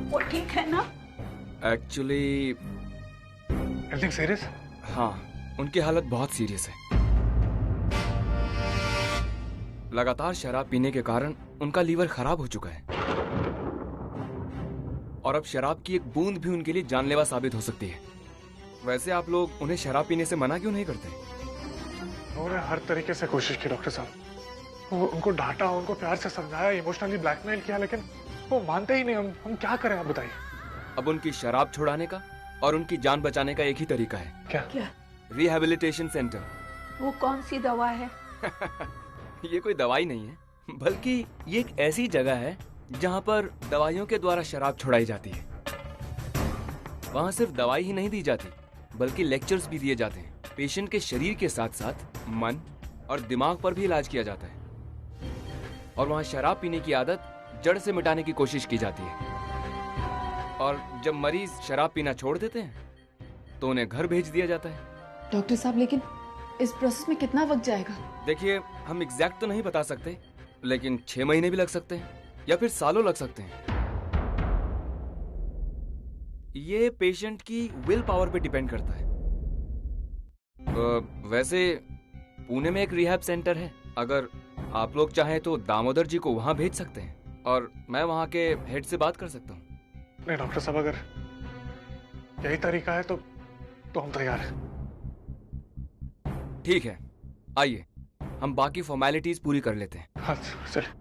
वो ठीक है ना? Actually anything serious? हाँ, उनकी हालत बहुत सीरियस है। लगातार शराब पीने के कारण उनका लीवर खराब हो चुका है और अब शराब की एक बूंद भी उनके लिए जानलेवा साबित हो सकती है। वैसे आप लोग उन्हें शराब पीने से मना क्यों नहीं करते? उन्होंने हर तरीके से कोशिश की डॉक्टर साहब, उनको डांटा, उनको प्यार से समझाया, इमोशनली ब्लैकमेल किया, लेकिन वो मानते ही नहीं। हम क्या करें आप बताइए। अब उनकी शराब छुड़ाने का और उनकी जान बचाने का एक ही तरीका है। क्या? Rehabilitation centre. वो कौन सी दवा है? ये कोई दवाई नहीं है, बल्कि ये एक ऐसी जगह है जहाँ पर दवाइयों के द्वारा शराब छुड़ाई जाती है। वहाँ सिर्फ दवाई ही नहीं दी जाती, बल्कि लेक्चर्स भी दिए जाते हैं। पेशेंट के शरीर के साथ साथ मन और दिमाग पर भी इलाज किया जाता है और वहाँ शराब पीने की आदत जड़ से मिटाने की कोशिश की जाती है। और जब मरीज शराब पीना छोड़ देते हैं तो उन्हें घर भेज दिया जाता है। डॉक्टर साहब, लेकिन इस प्रोसेस में कितना वक्त जाएगा? देखिए, हम एग्जैक्ट तो नहीं बता सकते, लेकिन 6 महीने भी लग सकते हैं या फिर सालों लग सकते हैं। ये पेशेंट की विल पावर पे डिपेंड करता है। वैसे पुणे में एक रिहैब सेंटर है, अगर आप लोग चाहें तो दामोदर जी को वहां भेज सकते हैं और मैं वहां के हेड से बात कर सकता हूँ। नहीं डॉक्टर साहब, अगर यही तरीका है तो हम तैयार हैं। ठीक है, आइए हम बाकी फॉर्मेलिटीज पूरी कर लेते हैं। हाँ चलिए।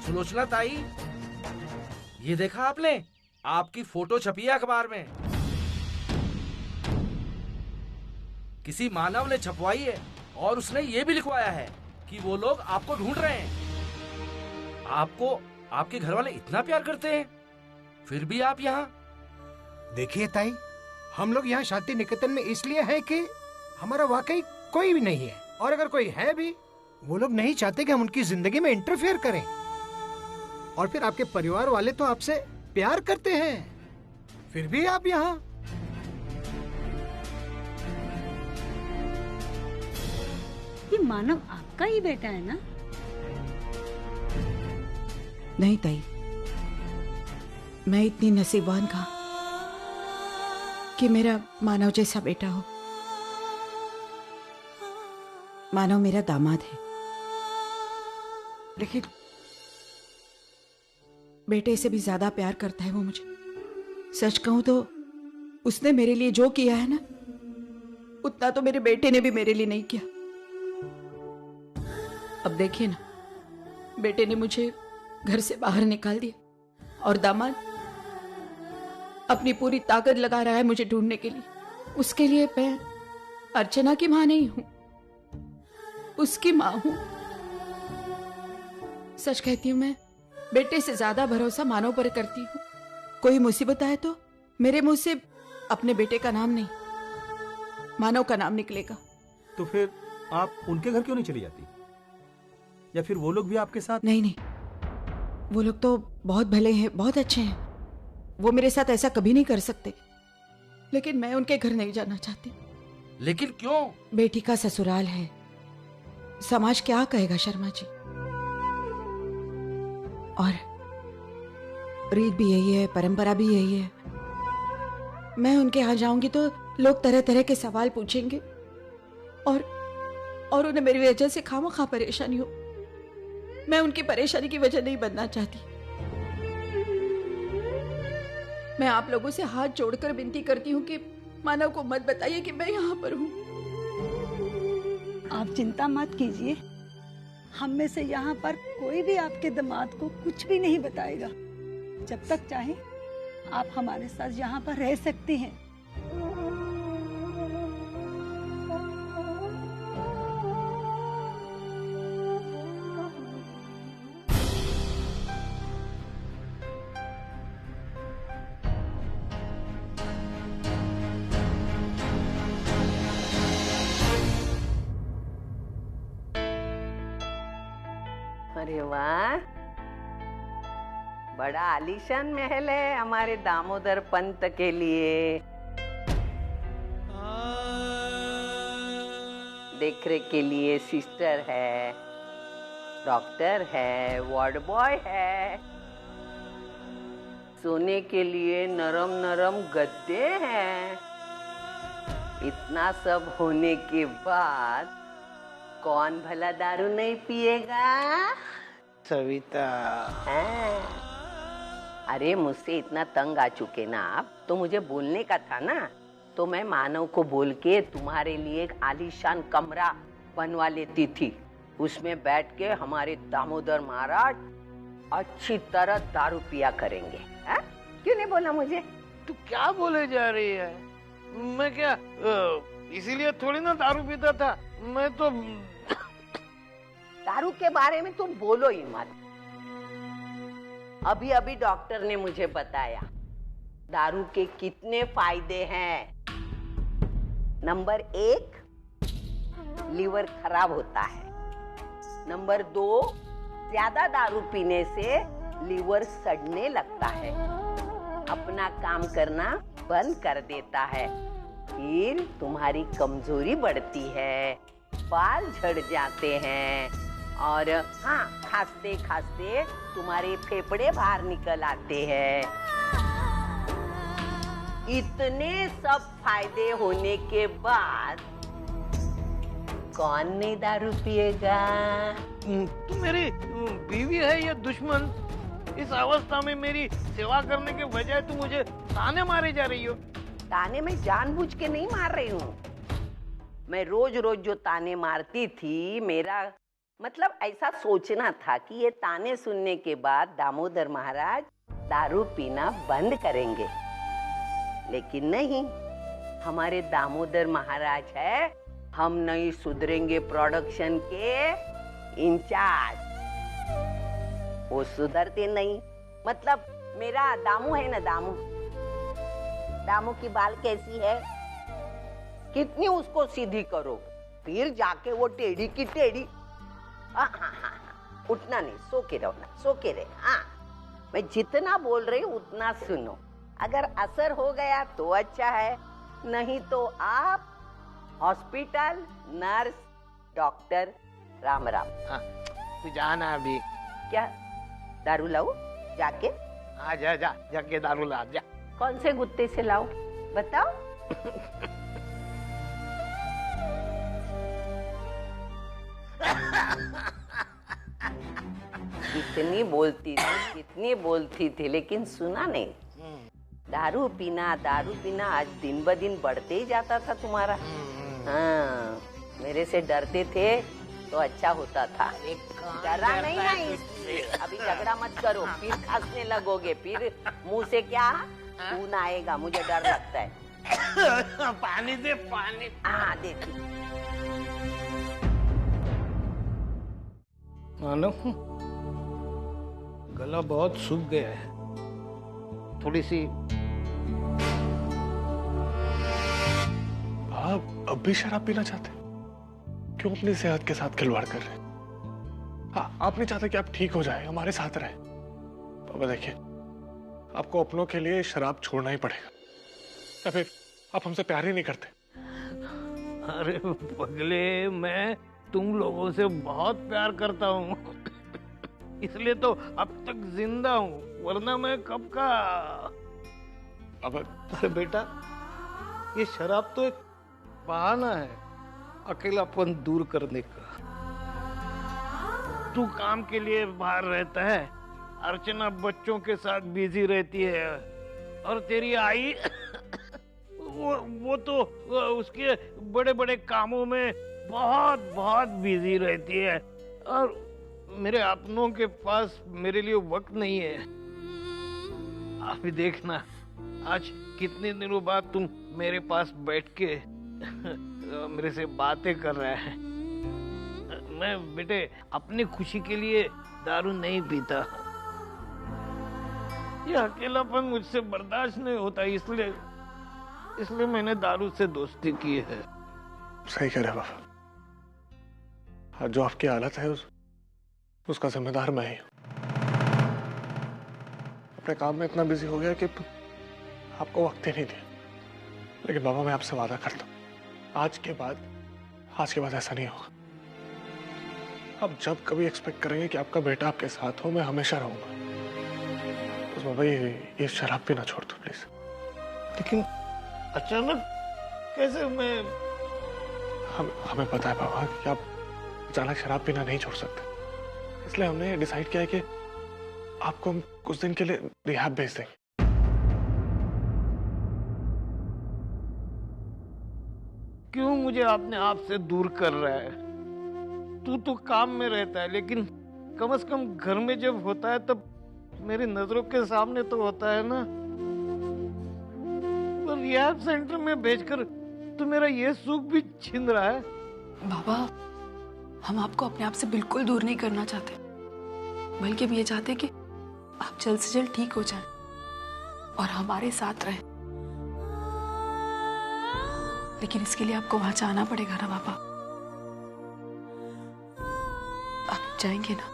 सुलोचना ताई, ये देखा आपने? आपकी फोटो छपी है अखबार में। किसी मानव ने छपवाई है और उसने ये भी लिखवाया है कि वो लोग आपको ढूंढ रहे हैं। आपको आपके घर वाले इतना प्यार करते हैं, फिर भी आप यहाँ। देखिए ताई, हम लोग यहाँ शांति निकेतन में इसलिए हैं कि हमारा वाकई कोई भी नहीं है, और अगर कोई है भी, वो लोग नहीं चाहते कि हम उनकी जिंदगी में इंटरफेयर करें। और फिर आपके परिवार वाले तो आपसे प्यार करते हैं, फिर भी आप यहाँ। ये मानव आपका ही बेटा है ना? नहीं ताई, मैं इतनी नसीबवान कहाँ कि मेरा मानव जैसा बेटा हो। मानव मेरा दामाद है, लेकिन बेटे से भी ज्यादा प्यार करता है वो मुझे। सच कहूं तो उसने मेरे लिए जो किया है ना, उतना तो मेरे बेटे ने भी मेरे लिए नहीं किया। अब देखिए ना, बेटे ने मुझे घर से बाहर निकाल दिया और दामाद अपनी पूरी ताकत लगा रहा है मुझे ढूंढने के लिए। उसके लिए मैं अर्चना की मां नहीं हूं, उसकी मां हूं। सच कहती हूं, मैं बेटे से ज्यादा भरोसा मानव पर करती हूँ। कोई मुसीबत आए तो मेरे मुंह से अपने बेटे का नाम नहीं, मानव का नाम निकलेगा। तो फिर आप उनके घर क्यों नहीं चली जाती? या फिर वो लोग भी आपके साथ? नहीं नहीं, वो लोग तो बहुत भले हैं, बहुत अच्छे हैं। वो मेरे साथ ऐसा कभी नहीं कर सकते, लेकिन मैं उनके घर नहीं जाना चाहती। लेकिन क्यों? बेटी का ससुराल है, समाज क्या कहेगा शर्मा जी। और रीत भी यही है, परंपरा भी यही है। मैं उनके यहाँ जाऊंगी तो लोग तरह तरह के सवाल पूछेंगे और उन्हें मेरी वजह से खामखा परेशानी हो। मैं उनकी परेशानी की वजह नहीं बनना चाहती। मैं आप लोगों से हाथ जोड़कर विनती करती हूँ कि मानव को मत बताइए कि मैं यहाँ पर हूँ। आप चिंता मत कीजिए, हम में से यहाँ पर कोई भी आपके दामाद को कुछ भी नहीं बताएगा। जब तक चाहे आप हमारे साथ यहाँ पर रह सकती हैं। अरे वाह, बड़ा आलीशान महल है हमारे दामोदर पंत के लिए। देखरेख के लिए सिस्टर है, डॉक्टर है, वार्ड बॉय है, सोने के लिए नरम नरम गद्दे हैं। इतना सब होने के बाद कौन भला दारू नहीं पिएगा? सविता। अरे मुझसे इतना तंग आ चुके ना आप, तो मुझे बोलने का था ना, तो मैं मानव को बोल के तुम्हारे लिए एक आलीशान कमरा बनवा लेती थी। उसमें बैठ के हमारे दामोदर महाराज अच्छी तरह दारू पिया करेंगे। हा? क्यों नहीं बोला मुझे? तू क्या बोले जा रही है? मैं क्या इसीलिए थोड़ी ना दारू पीता था। मैं तो दारू के बारे में तुम बोलो ही मत। अभी अभी डॉक्टर ने मुझे बताया दारू के कितने फायदे हैं। नंबर 1, लीवर खराब होता है। नंबर 2, ज्यादा दारू पीने से लीवर सड़ने लगता है, अपना काम करना बंद कर देता है, फिर तुम्हारी कमजोरी बढ़ती है, बाल झड़ जाते हैं और हाँ, खांसते खांसते तुम्हारे फेफड़े बाहर निकल आते हैं। इतने सब फायदे होने के बाद कौन नहीं दारू पिएगा? तू मेरी बीवी है या दुश्मन? इस अवस्था में मेरी सेवा करने के बजाय तू मुझे ताने मारे जा रही हो। ताने मैं जानबूझ के नहीं मार रही हूँ। मैं रोज रोज जो ताने मारती थी, मेरा मतलब ऐसा सोचना था कि ये ताने सुनने के बाद दामोदर महाराज दारू पीना बंद करेंगे, लेकिन नहीं। हमारे दामोदर महाराज है हम नहीं सुधरेंगे प्रोडक्शन के इंचार्ज। वो सुधरते नहीं। मतलब मेरा दामू है ना, दामू की बाल कैसी है, कितनी उसको सीधी करो, फिर जाके वो टेढ़ी की टेढ़ी। हाँ, उठना नहीं, सो के रहे। हाँ, मैं जितना बोल रही हूँ उतना सुनो। अगर असर हो गया तो अच्छा है, नहीं तो आप hospital, nurse, doctor, Ram Ram. हाँ, तू जाना अभी। क्या दारू लाऊं? जाके? हाँ, जाके दारू ला जा। कौन से गुत्ते से लाऊं बताओ? इतनी बोलती थी लेकिन सुना नहीं। दारू पीना आज दिन ब दिन बढ़ते ही जाता था तुम्हारा। हाँ, मेरे से डरते थे तो अच्छा होता था। डरा नहीं ना इसलिए। अभी झगड़ा मत करो, फिर खांसने लगोगे, फिर मुंह से क्या खून आएगा, मुझे डर लगता है। पानी दे, पानी। हाँ, देती। मानो गला बहुत सूख गया है, थोड़ी सी। आप अब भी शराब पीना चाहते हैं? क्यों अपनी सेहत के साथ खिलवाड़ कर रहे हैं? हाँ, आप नहीं चाहते कि आप ठीक हो जाए, हमारे साथ रहे? बाबा देखिए, आपको अपनों के लिए शराब छोड़ना ही पड़ेगा, या फिर आप हमसे प्यार ही नहीं करते। अरे पगले, मैं तुम लोगों से बहुत प्यार करता हूँ, इसलिए तो अब तक जिंदा हूँ, वरना मैं कब का। अब अरे बेटा, ये शराब तो एक बहाना है अकेलापन दूर करने का। तू काम के लिए बाहर रहता है, अर्चना बच्चों के साथ बिजी रहती है, और तेरी आई वो तो उसके बड़े बड़े कामों में बहुत बहुत बिजी रहती है, और मेरे अपनों के पास मेरे लिए वक्त नहीं है। आप भी देखना, आज कितने दिनों बाद तुम मेरे पास बैठ के मेरे से बातें कर रहा है। मैं बेटे अपनी खुशी के लिए दारू नहीं पीता, ये अकेलापन मुझसे बर्दाश्त नहीं होता, इसलिए मैंने दारू से दोस्ती की है। सही कह रहे बाबा, जो आपकी हालत है उसका जिम्मेदार मैं ही हूं। अपने काम में इतना बिजी हो गया कि आपको वक्त ही नहीं दिया। लेकिन बाबा, मैं आपसे वादा करता हूं, आज के बाद ऐसा नहीं होगा। आप जब कभी एक्सपेक्ट करेंगे कि आपका बेटा आपके साथ हो, मैं हमेशा रहूंगा। बस बाबा, ये शराब पीना छोड़ दो प्लीज। लेकिन अचानक कैसे? मैं हमें पता है बाबा कि आप अचानक शराब पीना नहीं छोड़ सकते, इसलिए हमने डिसाइड किया है कि आपको हम कुछ दिन के लिए रिहैब भेज देंगे। क्यों मुझे अपने आप से दूर कर रहा है? तू तो काम में रहता है, लेकिन कम से कम घर में जब होता है तब मेरी नजरों के सामने तो होता है ना। पर रिहैब सेंटर में भेजकर तो मेरा ये सुख भी छीन रहा है। बाबा, हम आपको अपने आप से बिल्कुल दूर नहीं करना चाहते, बल्कि हम ये चाहते कि आप जल्द से जल्द ठीक हो जाएं और हमारे साथ रहें। लेकिन इसके लिए आपको वहां जाना पड़ेगा ना बाबा। आप जाएंगे ना?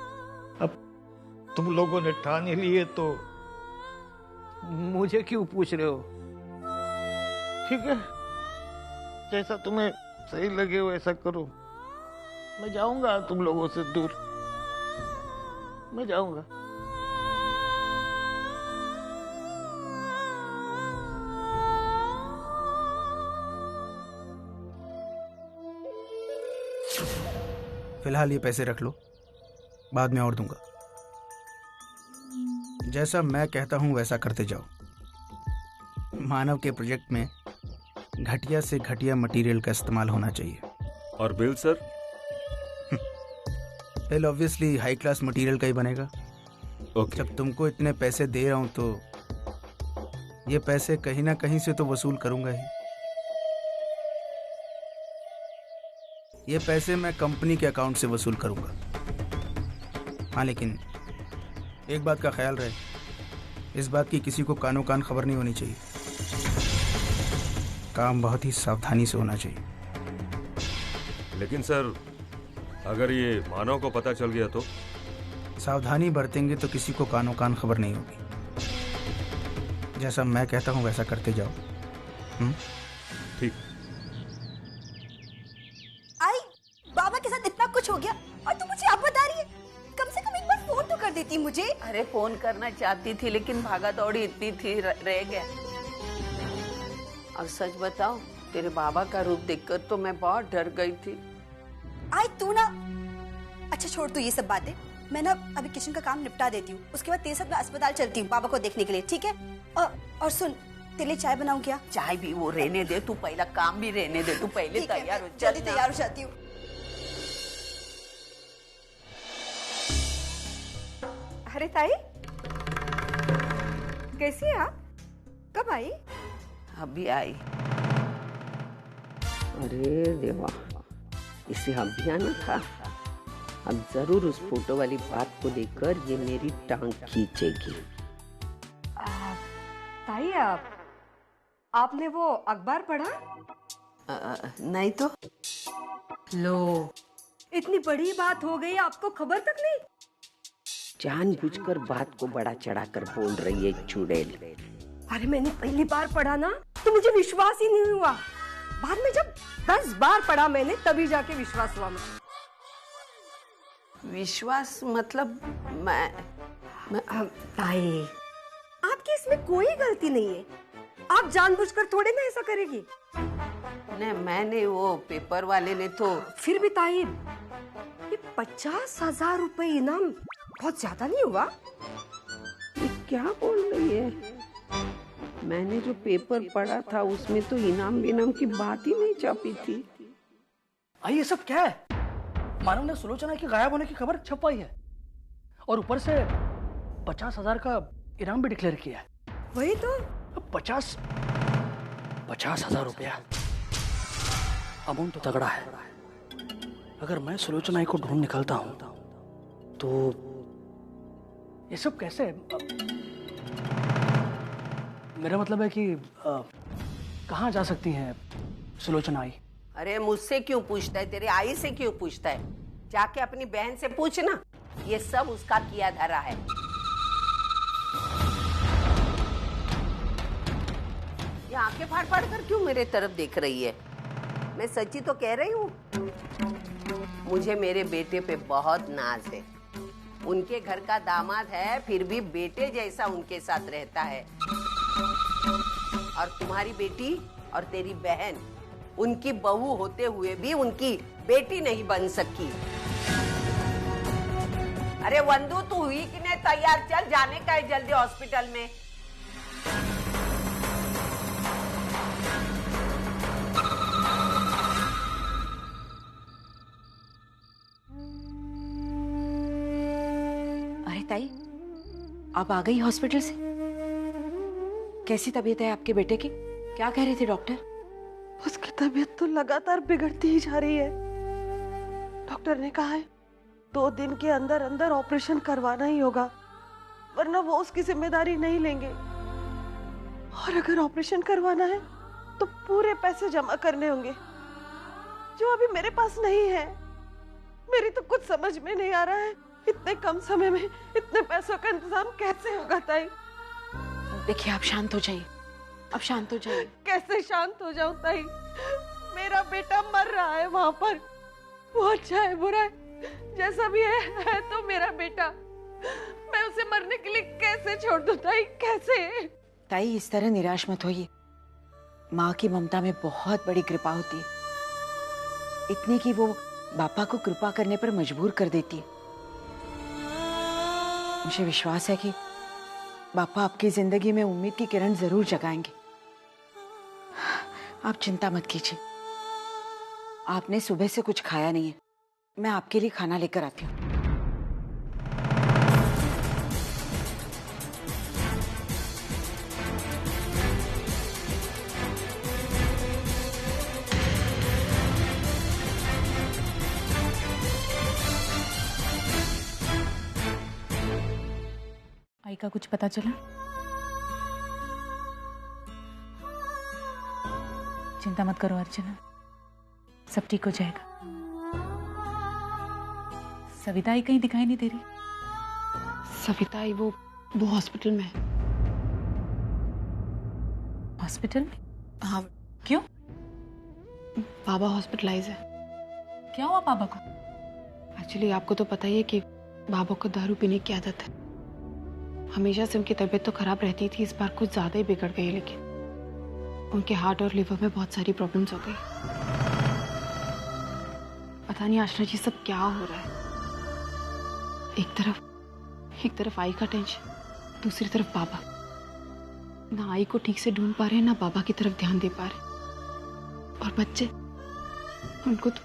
अब तुम लोगों ने ठान ही लिए तो मुझे क्यों पूछ रहे हो? ठीक है, जैसा तुम्हें सही लगे वैसा करो। मैं जाऊंगा तुम लोगों से दूर, मैं जाऊंगा। फिलहाल ये पैसे रख लो, बाद में और दूंगा। जैसा मैं कहता हूं वैसा करते जाओ। मानव के प्रोजेक्ट में घटिया से घटिया मटेरियल का इस्तेमाल होना चाहिए। और bill sir? Bill obviously high class material का ही बनेगा। ओके। जब तुमको इतने पैसे दे रहा हूं तो ये पैसे कहीं ना कहीं से तो वसूल करूंगा ही। ये पैसे मैं कंपनी के अकाउंट से वसूल करूंगा। हाँ, लेकिन एक बात का ख्याल रहे, इस बात की किसी को कानो कान खबर नहीं होनी चाहिए। काम बहुत ही सावधानी से होना चाहिए। लेकिन सर, अगर ये मानव को पता चल गया तो? सावधानी बरतेंगे तो किसी को कानो कान खबर नहीं होगी। जैसा मैं कहता हूँ वैसा करते जाओ। ठीक। आई, बाबा के साथ इतना कुछ हो गया और तू मुझे अब बता रही है? कम से कम एक बार फोन तो कर देती मुझे। अरे फोन करना चाहती थी, लेकिन भागा दौड़ी इतनी थी, रह गया। और सच बताओ, तेरे बाबा का रूप देखकर तो मैं बहुत डर गई थी। आई तू ना, अच्छा छोड़ तू ये सब बातें। मैं ना अभी किचन का काम निपटा देती हूँ, उसके बाद तेरे साथ मैं अस्पताल चलती हूँ बाबा को देखने के लिए, ठीक है? और सुन, तेरे लिए चाय बनाऊं क्या? चाय भी वो रहने दे, तू पहला काम भी रहने दे। तू पहले तैयार हो। जल्दी तैयार हो जाती हूँ। अरे ताई, कैसी है आप? कब आई? अभी आई। अरे देवा, इसे अभी आना था। अब जरूर उस फोटो वाली बात को लेकर ये मेरी टांग खींचेगी। ताई, आपने वो अखबार पढ़ा? नहीं तो। लो, इतनी बड़ी बात हो गई, आपको खबर तक नहीं? जानबूझकर बात को बड़ा चढ़ाकर बोल रही है चुड़ैल। अरे मैंने पहली बार पढ़ा ना तो मुझे विश्वास ही नहीं हुआ। बाद में जब 10 बार पढ़ा मैंने, तभी जाके विश्वास हुआ मुझे। विश्वास मतलब मैं ताई, आपकी इसमें कोई गलती नहीं है। आप जानबूझकर थोड़े ना ऐसा करेगी। नहीं, मैंने वो पेपर वाले ने तो। फिर भी ताई, ये 50,000 रुपए इनाम बहुत ज्यादा नहीं हुआ? ये क्या बोल रही है? मैंने जो पेपर पढ़ा था उसमें तो इनाम विनाम की बात ही नहीं छपी थी। ये सब क्या है? मानव ने सुलोचना के गायब होने की खबर छपवाई है और ऊपर से 50,000 का इनाम भी डिक्लेयर किया है। वही तो। 50,000 रुपया अमाउंट तो तगड़ा है। अगर मैं सुलोचना को ढूंढ निकलता हूं तो ये सब कैसे? मेरा मतलब है कि कहाँ जा सकती हैं सुलोचना आई? अरे मुझसे क्यों पूछता है? तेरे आई से क्यों पूछता है? जाके अपनी बहन से पूछना। ये सब उसका किया धरा है। ये आंखें फाड़ फाड़ कर क्यों मेरे तरफ देख रही है? मैं सच्ची तो कह रही हूँ। मुझे मेरे बेटे पे बहुत नाज है। उनके घर का दामाद है, फिर भी बेटे जैसा उनके साथ रहता है। और तुम्हारी बेटी और तेरी बहन उनकी बहू होते हुए भी उनकी बेटी नहीं बन सकी। अरे वंदू, तू हुई कि नहीं तैयार? चल, जाने का है जल्दी हॉस्पिटल में। अरे ताई, आप आ गई हॉस्पिटल से? कैसी तबीयत है आपके बेटे की? क्या कह रहे थे डॉक्टर? उसकी तबीयत तो लगातार बिगड़ती ही जा रही है। डॉक्टर ने कहा है 2 दिन के अंदर अंदर ऑपरेशन करवाना ही होगा, वरना वो उसकी जिम्मेदारी नहीं लेंगे। और अगर ऑपरेशन करवाना है तो पूरे पैसे जमा करने होंगे, जो अभी मेरे पास नहीं है। मेरी तो कुछ समझ में नहीं आ रहा है, इतने कम समय में इतने पैसों का इंतजाम कैसे होगा ताई? देखिए, आप शांत हो जाइए, अब शांत हो जाइए। कैसे शांत हो जाऊं ताई? मेरा बेटा मर रहा है वहां पर। वो अच्छा है बुरा है, जैसा भी है तो मेरा बेटा। मैं उसे मरने के लिए कैसे छोड़ दूं ताई, कैसे? ताई, इस तरह निराश मत होइए। माँ की ममता में बहुत बड़ी कृपा होती है, इतनी कि वो बापा को कृपा करने पर मजबूर कर देती है। मुझे विश्वास है कि बापा आपकी जिंदगी में उम्मीद की किरण जरूर जगाएंगे। आप चिंता मत कीजिए। आपने सुबह से कुछ खाया नहीं है, मैं आपके लिए खाना लेकर आती हूँ। आई का कुछ पता चला? चिंता मत करो अर्चना, सब ठीक हो जाएगा। सविता आई कहीं दिखाई नहीं दे रही? सविता आई वो हॉस्पिटल में है। हॉस्पिटल में? हाँ। क्यों? बाबा हॉस्पिटलाइज है। क्या हुआ पापा को? एक्चुअली आपको तो पता ही है कि बाबा को दारू पीने की आदत है। हमेशा से उनकी तबीयत तो खराब रहती थी, इस बार कुछ ज्यादा ही बिगड़ गई। लेकिन उनके हार्ट और लिवर में बहुत सारी प्रॉब्लम्स हो गई। पता नहीं आशना जी सब क्या हो रहा है। एक तरफ आई का टेंशन, दूसरी तरफ बाबा। ना आई को ठीक से ढूंढ पा रहे, ना बाबा की तरफ ध्यान दे पा रहे। और बच्चे, उनको तो,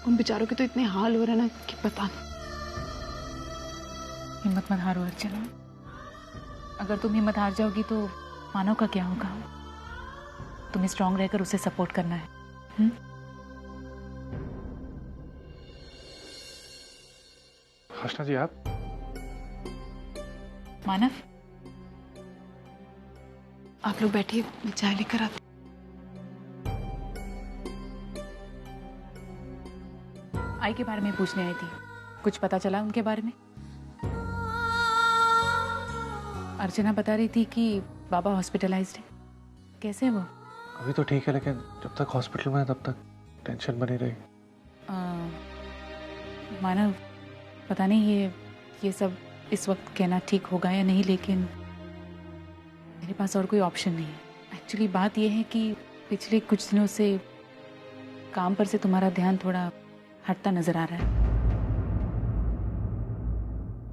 उन बेचारों के तो इतने हाल हो रहे हैं ना कि पता नहीं। हिम्मत मत हारो अर्चना, अगर तुम हिम्मत हार जाओगी तो मानव का क्या होगा? तुम्हें स्ट्रांग रहकर उसे सपोर्ट करना है। आशना जी, आप? मानव, आप लोग बैठिए, मैं चाय लेकर आती। आई के बारे में पूछने आई थी, कुछ पता चला उनके बारे में? अर्चना बता रही थी कि बाबा हॉस्पिटलाइज्ड है। कैसे है वो? अभी तो ठीक है, लेकिन जब तक हॉस्पिटल में है तब तक टेंशन बनी रहेगी। मानव, पता नहीं ये सब इस वक्त कहना ठीक होगा या नहीं, लेकिन मेरे पास और कोई ऑप्शन नहीं है। एक्चुअली बात यह है कि पिछले कुछ दिनों से काम पर से तुम्हारा ध्यान थोड़ा हटता नजर आ रहा है।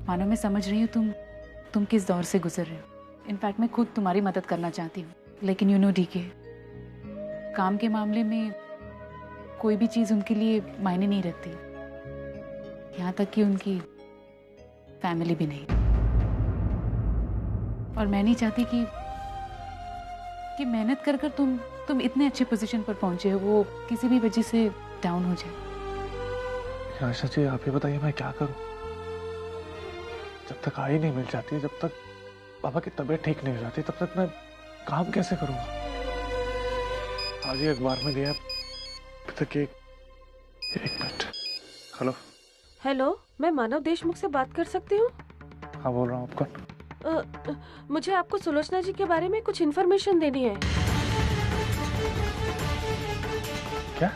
मानो मैं समझ रही हूँ तुम किस दौर से गुजर रहे हो। इनफैक्ट मैं खुद तुम्हारी मदद करना चाहती हूँ, लेकिन यू नो डीके, काम के मामले में कोई भी चीज़ उनके लिए मायने नहीं रखती, यहाँ तक कि उनकी फैमिली भी नहीं। और मैं नहीं चाहती कि मेहनत कर तुम इतने अच्छे पोजीशन पर पहुंचे हो, वो किसी भी वजह से डाउन हो जाए। आशा जी, आप ही बताइए मैं क्या करूं? जब तक आई नहीं मिल जाती, जब तक पापा की तबीयत ठीक नहीं हो जाती, तब तक मैं काम कैसे करूंगा? आज ही अखबार में दिया, अभी तक एक मिनट। हेलो हेलो, मैं मानव देशमुख से बात कर सकती हूँ? हाँ बोल रहा हूँ। आप कौन? मुझे आपको सुलोचना जी के बारे में कुछ इन्फॉर्मेशन देनी है। क्या?